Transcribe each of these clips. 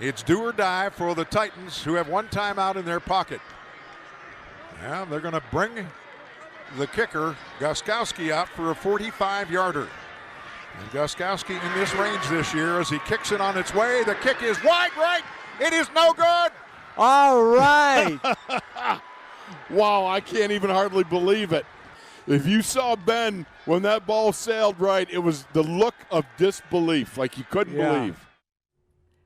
It's do or die for the Titans, who have one timeout in their pocket. Now they're going to bring the kicker, Gostkowski, out for a 45-yarder. And Gostkowski in this range this year as he kicks it on its way. The kick is wide right. It is no good. All right. Wow, I can't even hardly believe it. If you saw Ben when that ball sailed right, it was the look of disbelief, like you couldn't believe.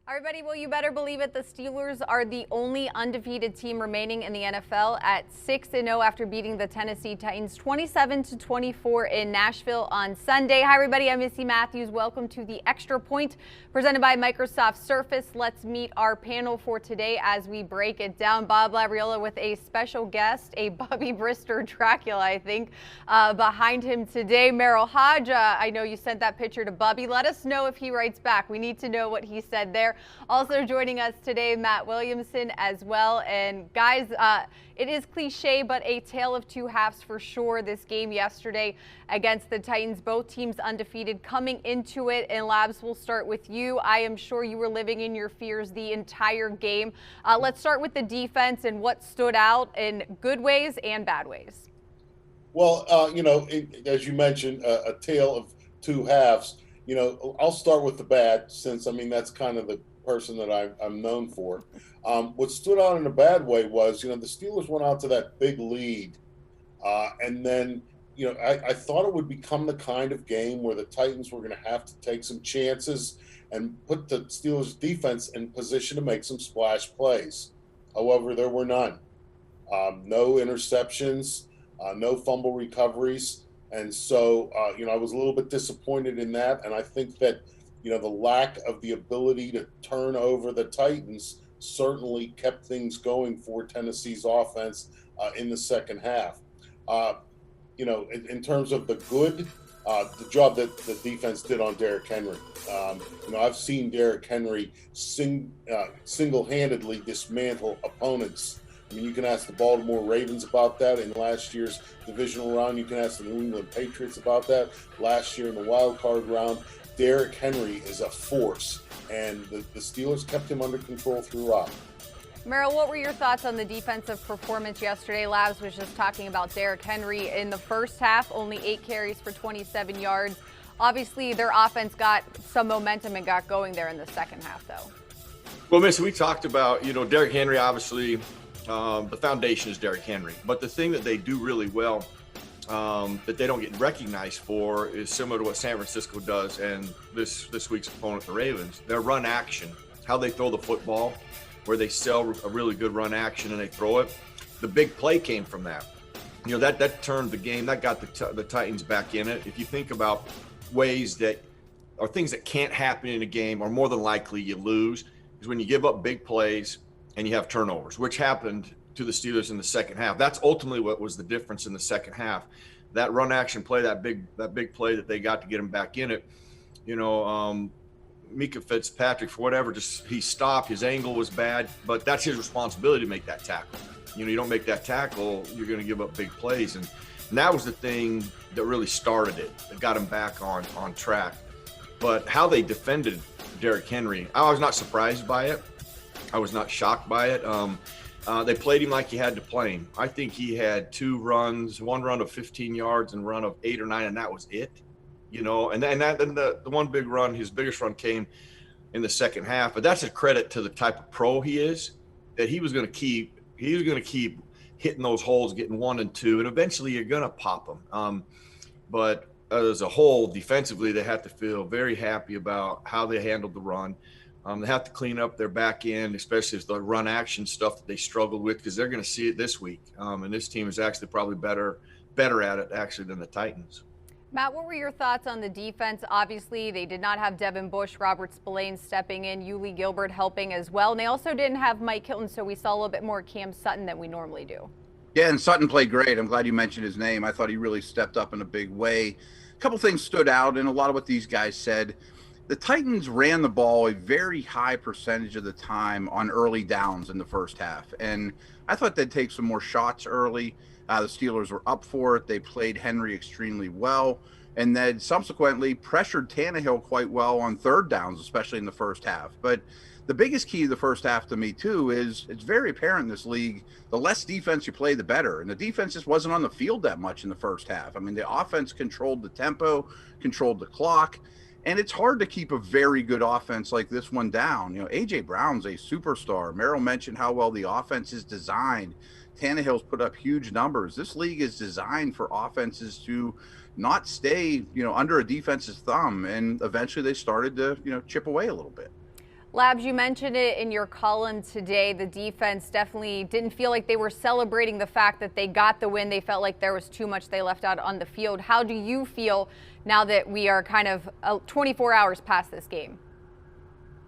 Everybody, well, you better believe it. The Steelers are the only undefeated team remaining in the NFL at 6-0 after beating the Tennessee Titans 27-24 in Nashville on Sunday. Hi, everybody. I'm Missi Matthews. Welcome to the Extra Point presented by Microsoft Surface. Let's meet our panel for today as we break it down. Bob Labriola with a special guest, a Bubby Brister Dracula, I think, behind him today. Merril, Hoge, I know you sent that picture to Bubby. Let us know if he writes back. We need to know what he said there. Also joining us today, Matt Williamson as well. And guys, it is cliche, but a tale of two halves for sure. This game yesterday against the Titans, both teams undefeated coming into it. And Labs, we'll start with you. I am sure you were living in your fears the entire game. Let's start with the defense and what stood out in good ways and bad ways. Well, as you mentioned, a tale of two halves. I'll start with the bad, since, that's kind of the person that I'm known for. What stood out in a bad way was, the Steelers went out to that big lead. And then, I thought it would become the kind of game where the Titans were going to have to take some chances and put the Steelers defense in position to make some splash plays. However, there were none. No interceptions, no fumble recoveries. And so, I was a little bit disappointed in that. And I think that, the lack of the ability to turn over the Titans certainly kept things going for Tennessee's offense in the second half. In terms of the good, the job that the defense did on Derrick Henry. I've seen Derrick Henry single-handedly dismantle opponents. You can ask the Baltimore Ravens about that in last year's divisional round. You can ask the New England Patriots about that last year in the wild card round. Derrick Henry is a force, and the Steelers kept him under control throughout. Merril, what were your thoughts on the defensive performance yesterday? Labs was just talking about Derrick Henry in the first half, only 8 carries for 27 yards. Obviously, their offense got some momentum and got going there in the second half, though. Well, Missi, we talked about, Derrick Henry, obviously, the foundation is Derrick Henry. But the thing that they do really well that they don't get recognized for is similar to what San Francisco does and this week's opponent, the Ravens. Their run action, how they throw the football, where they sell a really good run action and they throw it. The big play came from that. That turned the game. That got the Titans back in it. If you think about ways that or things that can't happen in a game, or more than likely you lose, is when you give up big plays and you have turnovers, which happened to the Steelers in the second half. That's ultimately what was the difference in the second half. That run action play, that big play that they got to get him back in it. Mika Fitzpatrick, for whatever, he stopped. His angle was bad, but that's his responsibility to make that tackle. You don't make that tackle, you're going to give up big plays. And that was the thing that really started it. It got him back on track. But how they defended Derrick Henry, I was not surprised by it. I was not shocked by it. They played him like he had to play him. I think he had 2 runs, one run of 15 yards and a run of 8 or 9, and that was it. And then the one big run, his biggest run came in the second half. But that's a credit to the type of pro he is, that he was going to keep hitting those holes, getting 1 and 2, and eventually you're going to pop them. But as a whole, defensively, they have to feel very happy about how they handled the run. They have to clean up their back end, especially if the run action stuff that they struggled with, because they're going to see it this week. And this team is actually probably better at it actually than the Titans. Matt, what were your thoughts on the defense? Obviously, they did not have Devin Bush, Robert Spillane stepping in, Yuli Gilbert helping as well. And they also didn't have Mike Hilton, so we saw a little bit more Cam Sutton than we normally do. Yeah, and Sutton played great. I'm glad you mentioned his name. I thought he really stepped up in a big way. A couple things stood out, and a lot of what these guys said. The Titans ran the ball a very high percentage of the time on early downs in the first half. And I thought they'd take some more shots early. The Steelers were up for it. They played Henry extremely well. and then subsequently pressured Tannehill quite well on third downs, especially in the first half. But the biggest key to the first half to me, too, is it's very apparent in this league, the less defense you play, the better. And the defense just wasn't on the field that much in the first half. I mean, the offense controlled the tempo, controlled the clock, and it's hard to keep a very good offense like this one down. You know, A.J. Brown's a superstar. Merril mentioned how well the offense is designed. Tannehill's put up huge numbers. This league is designed for offenses to not stay, under a defense's thumb, and eventually they started to, chip away a little bit. Labs, you mentioned it in your column today. The defense definitely didn't feel like they were celebrating the fact that they got the win. They felt like there was too much they left out on the field. How do you feel now that we are kind of 24 hours past this game?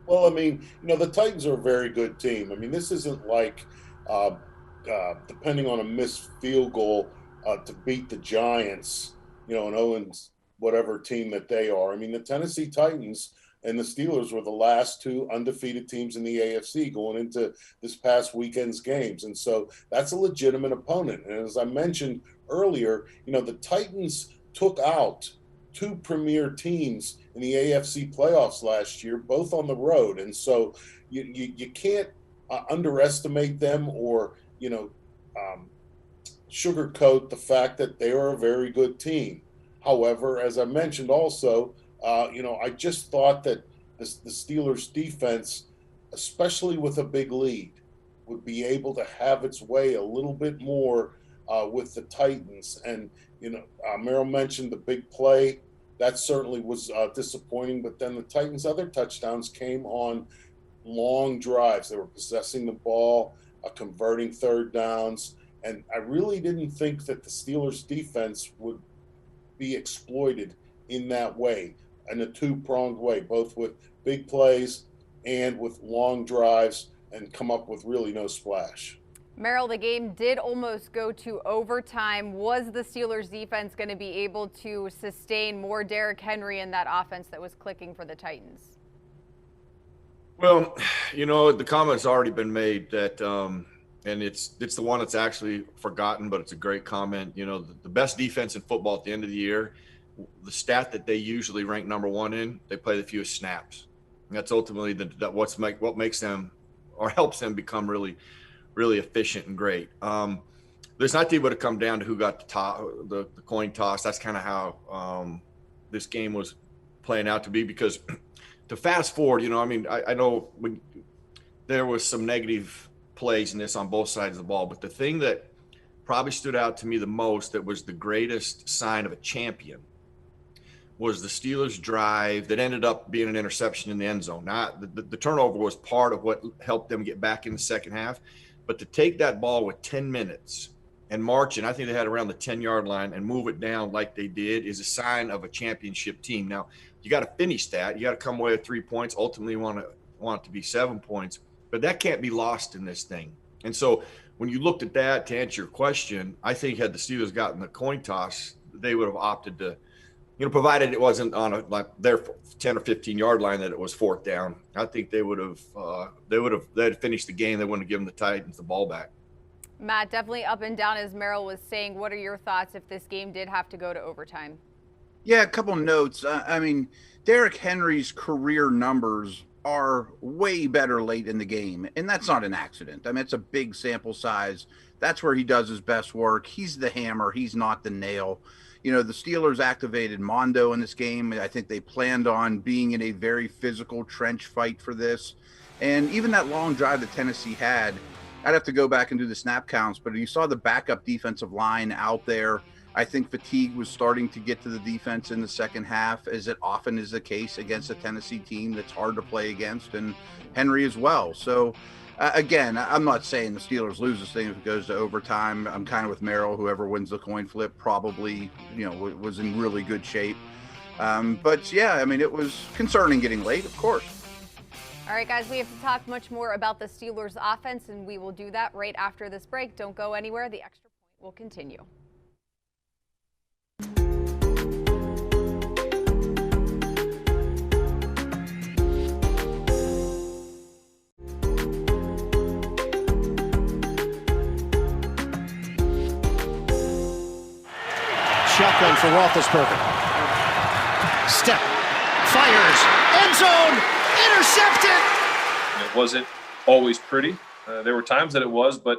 Well, I mean, the Titans are a very good team. I mean, this isn't like depending on a missed field goal to beat the Giants, and Owens, whatever team that they are. I mean, the Tennessee Titans and the Steelers were the last two undefeated teams in the AFC going into this past weekend's games. And so that's a legitimate opponent. And as I mentioned earlier, the Titans took out two premier teams in the AFC playoffs last year, both on the road. And so you can't underestimate them or, sugarcoat the fact that they are a very good team. However, as I mentioned also, I just thought that the Steelers defense, especially with a big lead, would be able to have its way a little bit more with the Titans. And, Merril mentioned the big play. That certainly was disappointing. But then the Titans' other touchdowns came on long drives. They were possessing the ball, converting third downs. And I really didn't think that the Steelers' defense would be exploited in that way, in a two-pronged way, both with big plays and with long drives, and come up with really no splash. Merril, the game did almost go to overtime. Was the Steelers defense going to be able to sustain more Derrick Henry in that offense that was clicking for the Titans? Well, the comment's already been made that and it's the one that's actually forgotten, but it's a great comment. The best defense in football at the end of the year, the stat that they usually rank number one in, they play the fewest snaps. And that's ultimately what makes them or helps them become really, really efficient and great. There's not even to come down to who got the coin toss. That's kind of how this game was playing out to be, because to fast forward, I know when there was some negative plays in this on both sides of the ball, but the thing that probably stood out to me the most, that was the greatest sign of a champion, was the Steelers' drive that ended up being an interception in the end zone. Now, the turnover was part of what helped them get back in the second half, but to take that ball with 10 minutes and march, and I think they had around the 10-yard line, and move it down like they did, is a sign of a championship team. Now, you got to finish that. You got to come away with 3 points. Ultimately, you want it to be 7 points, but that can't be lost in this thing. And so when you looked at that, to answer your question, I think had the Steelers gotten the coin toss, they would have opted to, provided it wasn't on their 10 or 15-yard line that it was fourth down. I think they'd finished the game. They wouldn't have given the Titans the ball back. Matt, definitely up and down, as Merril was saying. What are your thoughts if this game did have to go to overtime? Yeah, a couple notes. Derrick Henry's career numbers are way better late in the game, and that's not an accident. It's a big sample size. That's where he does his best work. He's the hammer. He's not the nail. The Steelers activated Mondo in this game. I think they planned on being in a very physical trench fight for this. And even that long drive that Tennessee had, I'd have to go back and do the snap counts, but you saw the backup defensive line out there. I think fatigue was starting to get to the defense in the second half, as it often is the case against a Tennessee team that's hard to play against, and Henry as well. So, again, I'm not saying the Steelers lose this thing if it goes to overtime. I'm kind of with Merril. Whoever wins the coin flip probably, was in really good shape. But, yeah, it was concerning getting late, of course. All right, guys, we have to talk much more about the Steelers' offense, and we will do that right after this break. Don't go anywhere. The Extra Point will continue. Shotgun for Roethlisberger. Step, fires, end zone, intercepted. It wasn't always pretty. There were times that it was, but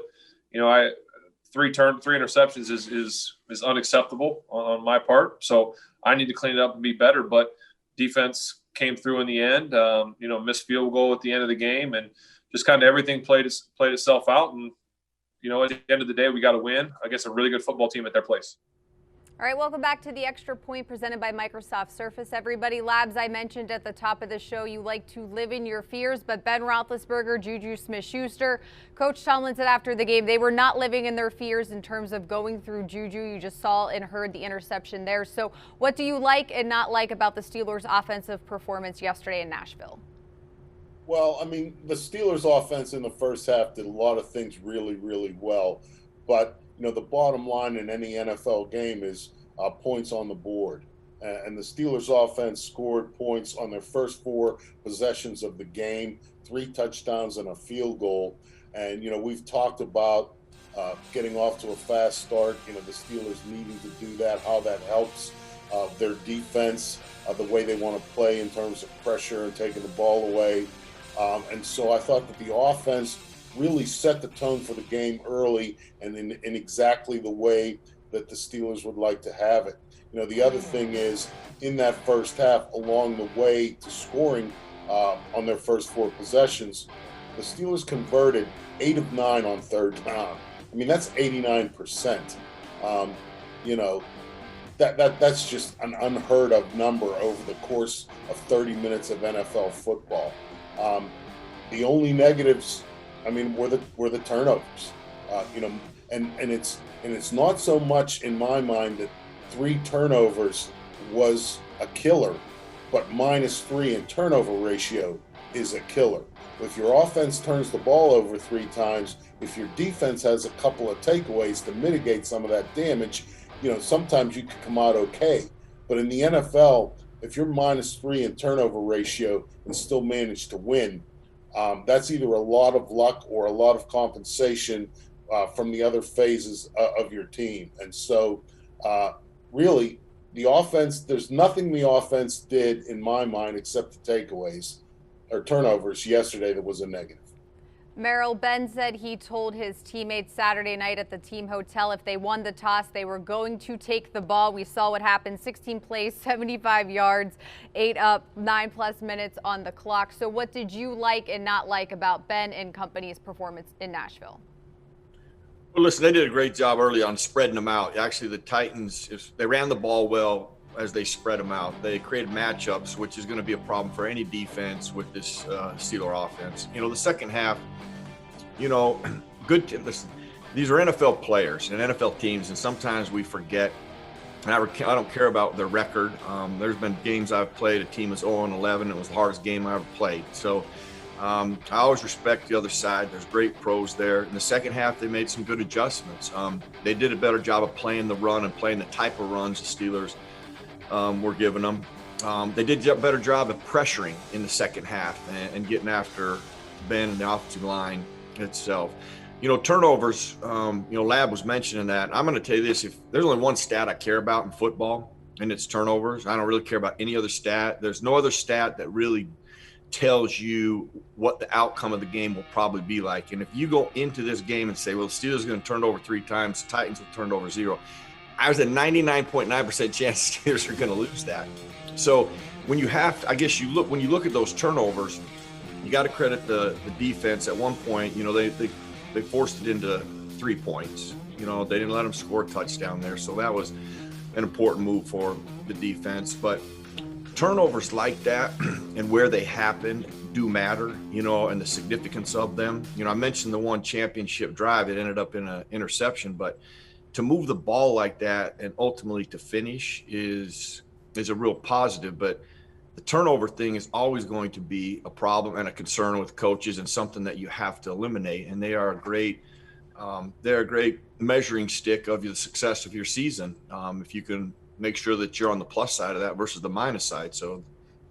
three interceptions is unacceptable on my part. So I need to clean it up and be better. But defense came through in the end. Missed field goal at the end of the game, and just kind of everything played itself out. And at the end of the day, we got to win against a really good football team at their place. All right, welcome back to the Extra Point presented by Microsoft Surface, everybody. Labs, I mentioned at the top of the show, you like to live in your fears, but Ben Roethlisberger, Juju Smith-Schuster, Coach Tomlin said after the game they were not living in their fears in terms of going through Juju. You just saw and heard the interception there. So what do you like and not like about the Steelers' offensive performance yesterday in Nashville? Well, I mean, the Steelers' offense in the first half did a lot of things really, really well, but the bottom line in any NFL game is points on the board. And the Steelers offense scored points on their first 4 possessions of the game, 3 touchdowns and a field goal. And, we've talked about getting off to a fast start, the Steelers needing to do that, how that helps their defense, the way they want to play in terms of pressure and taking the ball away. And so I thought that the offense really set the tone for the game early and in exactly the way that the Steelers would like to have it. The other thing is, in that first half, along the way to scoring on their first 4 possessions, the Steelers converted 8 of 9 on third down. I mean, that's 89%. That's just an unheard of number over the course of 30 minutes of NFL football. The only negatives, were the turnovers. And it's not so much in my mind that 3 turnovers was a killer, but -3 in turnover ratio is a killer. If your offense turns the ball over 3 times, if your defense has a couple of takeaways to mitigate some of that damage, sometimes you could come out okay. But in the NFL, if you're -3 in turnover ratio and still manage to win, that's either a lot of luck or a lot of compensation from the other phases of your team. And so really the offense, there's nothing the offense did in my mind except the takeaways or turnovers yesterday that was a negative. Merril, Ben said he told his teammates Saturday night at the team hotel if they won the toss, they were going to take the ball. We saw what happened, 16 plays, 75 yards, 8 up, 9+ minutes on the clock. So what did you like and not like about Ben and company's performance in Nashville? Well, listen, they did a great job early on spreading them out. Actually, the Titans, they ran the ball well as they spread them out. They created matchups, which is going to be a problem for any defense with this Steeler offense. The second half, listen, these are NFL players and NFL teams, and sometimes we forget. And I don't care about their record. There's been games I've played, a team was 0-11. It was the hardest game I ever played. So I always respect the other side. There's great pros there. In the second half, they made some good adjustments. They did a better job of playing the run and playing the type of runs the Steelers were giving them. They did a better job of pressuring in the second half and getting after Ben and the offensive line itself. Turnovers, Lab was mentioning that. I'm going to tell you this, if there's only one stat I care about in football, and it's turnovers. I don't really care about any other stat. There's no other stat that really tells you what the outcome of the game will probably be like. And if you go into this game and say, well, the Steelers are going to turn it over 3 times, the Titans will turn it over 0, I was a 99.9% chance the Steelers are going to lose that. So when you when you look at those turnovers, you got to credit the defense. At one point, they forced it into 3 points. They didn't let them score a touchdown there. So that was an important move for the defense. But turnovers like that and where they happen do matter, and the significance of them. I mentioned the one championship drive, it ended up in an interception, but to move the ball like that and ultimately to finish is a real positive. But the turnover thing is always going to be a problem and a concern with coaches, and something that you have to eliminate. And they are a great measuring stick of the success of your season. If you can make sure that you're on the plus side of that versus the minus side. So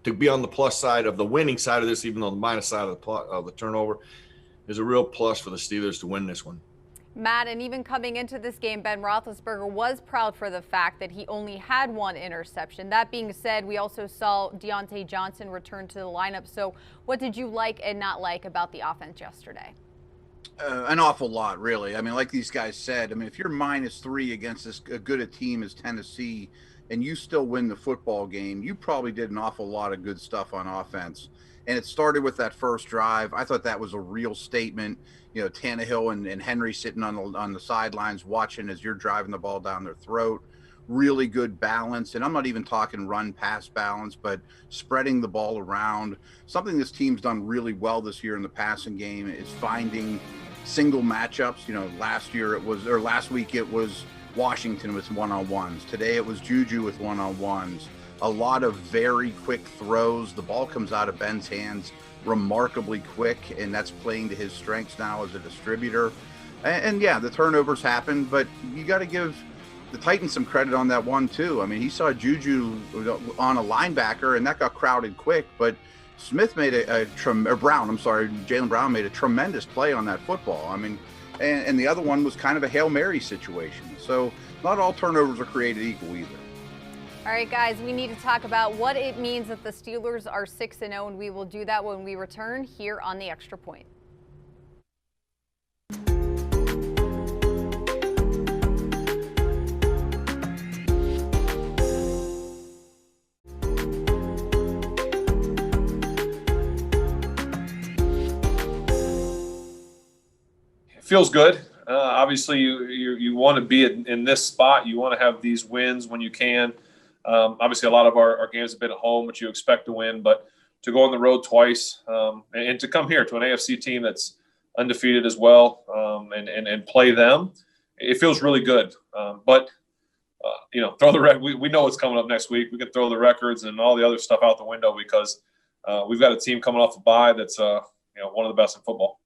to be on the plus side of the winning side of this, even though the minus side of the turnover is a real plus for the Steelers to win this one. Matt, and even coming into this game, Ben Roethlisberger was proud for the fact that he only had one interception. That being said, we also saw Deontay Johnson return to the lineup. So what did you like and not like about the offense yesterday? An awful lot, really. I mean, like these guys said, I mean, if you're -3 against as good a team as Tennessee and you still win the football game, you probably did an awful lot of good stuff on offense. And it started with that first drive. I thought that was a real statement. You know, Tannehill and Henry sitting on the sidelines watching as you're driving the ball down their throat. Really good balance. And I'm not even talking run-pass balance, but spreading the ball around. Something this team's done really well this year in the passing game is finding single matchups. You know, last week it was Washington with one-on-ones. Today it was Juju with one-on-ones. A lot of very quick throws. The ball comes out of Ben's hands remarkably quick, and that's playing to his strengths now as a distributor. And yeah, the turnovers happen, but you got to give the Titans some credit on that one too. I mean, he saw Juju on a linebacker, and that got crowded quick, but Smith made Jaylen Brown made a tremendous play on that football. I mean, and the other one was kind of a Hail Mary situation. So not all turnovers are created equal either. All right, guys, we need to talk about what it means that the Steelers are 6-0, and we will do that when we return here on the Extra Point. It feels good. Obviously, you want to be in this spot. You want to have these wins when you can. Obviously, a lot of our games have been at home, which you expect to win. But to go on the road twice and to come here to an AFC team that's undefeated as well and play them, it feels really good. But throw the we know what's coming up next week. We can throw the records and all the other stuff out the window because we've got a team coming off the bye that's one of the best in football.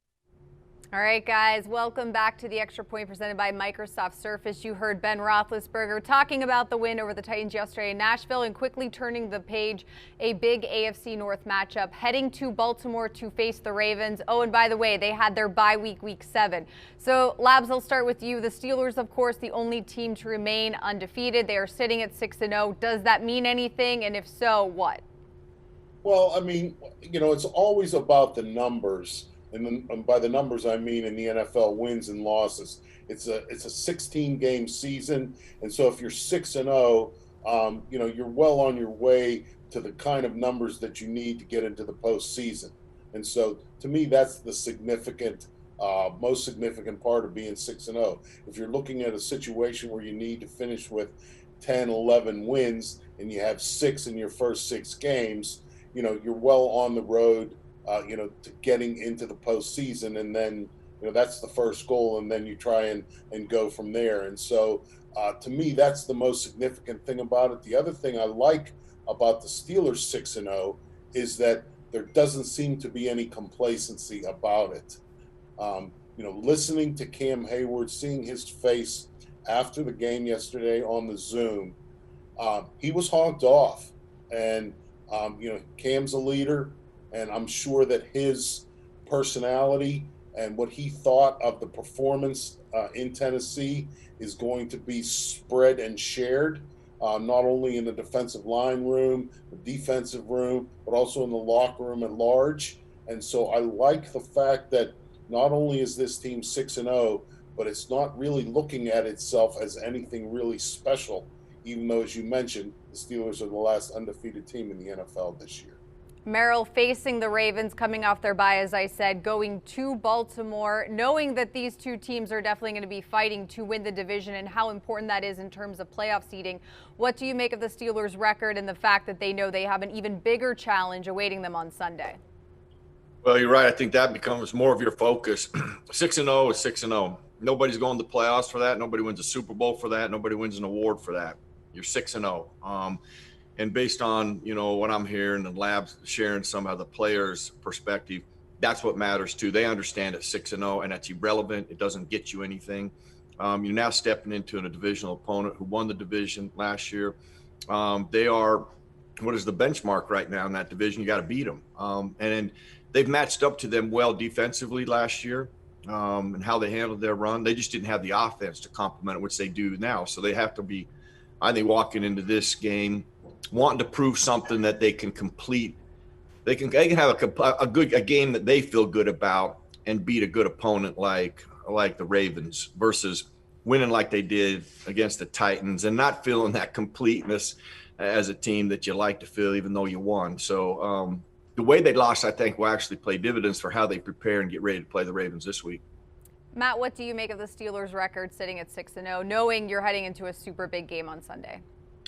All right, guys, welcome back to the Extra Point presented by Microsoft Surface. You heard Ben Roethlisberger talking about the win over the Titans yesterday in Nashville and quickly turning the page, a big AFC North matchup, heading to Baltimore to face the Ravens. Oh, and by the way, they had their bye week 7. So, Labs, I'll start with you. The Steelers, of course, the only team to remain undefeated. They are sitting at 6-0. Does that mean anything? And if so, what? Well, I mean, it's always about the numbers. And by the numbers, I mean in the NFL wins and losses. It's a 16-game season, and so if you're 6-0, you're well on your way to the kind of numbers that you need to get into the postseason. And so, to me, that's the most significant part of being 6-0. If you're looking at a situation where you need to finish with 10, 11 wins, and you have 6 in your first 6 games, you're well on the road. To getting into the postseason, and then that's the first goal, and then you try and go from there. And so, to me, that's the most significant thing about it. The other thing I like about the Steelers 6-0 is that there doesn't seem to be any complacency about it. Listening to Cam Hayward, seeing his face after the game yesterday on the Zoom, he was honked off, and Cam's a leader. And I'm sure that his personality and what he thought of the performance in Tennessee is going to be spread and shared, not only in the defensive line room, the defensive room, but also in the locker room at large. And so I like the fact that not only is this team 6-0, but it's not really looking at itself as anything really special, even though, as you mentioned, the Steelers are the last undefeated team in the NFL this year. Merril facing the Ravens, coming off their bye, as I said, going to Baltimore, knowing that these two teams are definitely going to be fighting to win the division and how important that is in terms of playoff seeding. What do you make of the Steelers' record and the fact that they know they have an even bigger challenge awaiting them on Sunday? Well, you're right. I think that becomes more of your focus. 6-0 is 6-0. Nobody's going to the playoffs for that. Nobody wins a Super Bowl for that. Nobody wins an award for that. You're 6-0. And based on, what I'm hearing and Labs sharing some of the players' perspective, that's what matters too. They understand it's 6-0 and that's irrelevant. It doesn't get you anything. You're now stepping into a divisional opponent who won the division last year. They are, what is the benchmark right now in that division? You got to beat them. And they've matched up to them well defensively last year. and how they handled their run. They just didn't have the offense to complement it, which they do now. So they have to be, I think, walking into this game wanting to prove something that they can complete. They can have a game that they feel good about and beat a good opponent like the Ravens versus winning like they did against the Titans and not feeling that completeness as a team that you like to feel even though you won. So the way they lost, I think, will actually play dividends for how they prepare and get ready to play the Ravens this week. Matt, what do you make of the Steelers' record sitting at 6-0, knowing you're heading into a super big game on Sunday?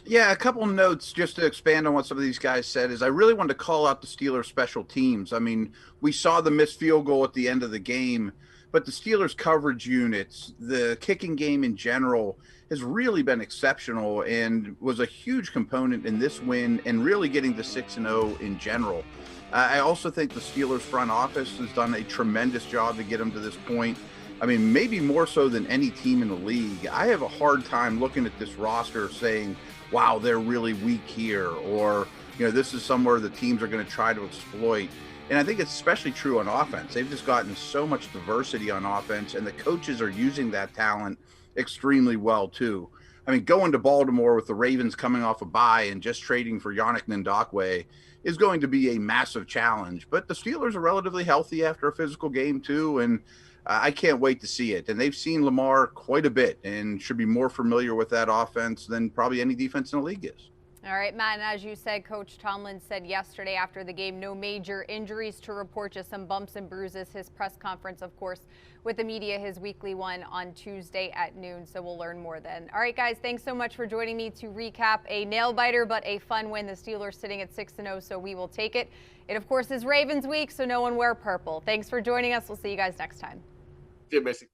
Yeah, a couple notes just to expand on what some of these guys said is I really wanted to call out the Steelers special teams. I mean, we saw the missed field goal at the end of the game, but the Steelers coverage units, the kicking game in general has really been exceptional and was a huge component in this win and really getting to 6-0 in general. I also think the Steelers front office has done a tremendous job to get them to this point. I mean, maybe more so than any team in the league. I have a hard time looking at this roster saying, wow, they're really weak here, or, you know, this is somewhere the teams are going to try to exploit. And I think it's especially true on offense. They've just gotten so much diversity on offense, and the coaches are using that talent extremely well, too. I mean, going to Baltimore with the Ravens coming off a bye and just trading for Yannick Ngakoue is going to be a massive challenge. But the Steelers are relatively healthy after a physical game, too, and I can't wait to see it. And they've seen Lamar quite a bit and should be more familiar with that offense than probably any defense in the league is. All right, Matt, and as you said, Coach Tomlin said yesterday after the game, no major injuries to report, just some bumps and bruises. His press conference, of course, with the media, his weekly one on Tuesday at noon, so we'll learn more then. All right, guys, thanks so much for joining me to recap a nail-biter but a fun win. The Steelers sitting at 6-0, so we will take it. It, of course, is Ravens week, so no one wear purple. Thanks for joining us. We'll see you guys next time. Yeah, Missi.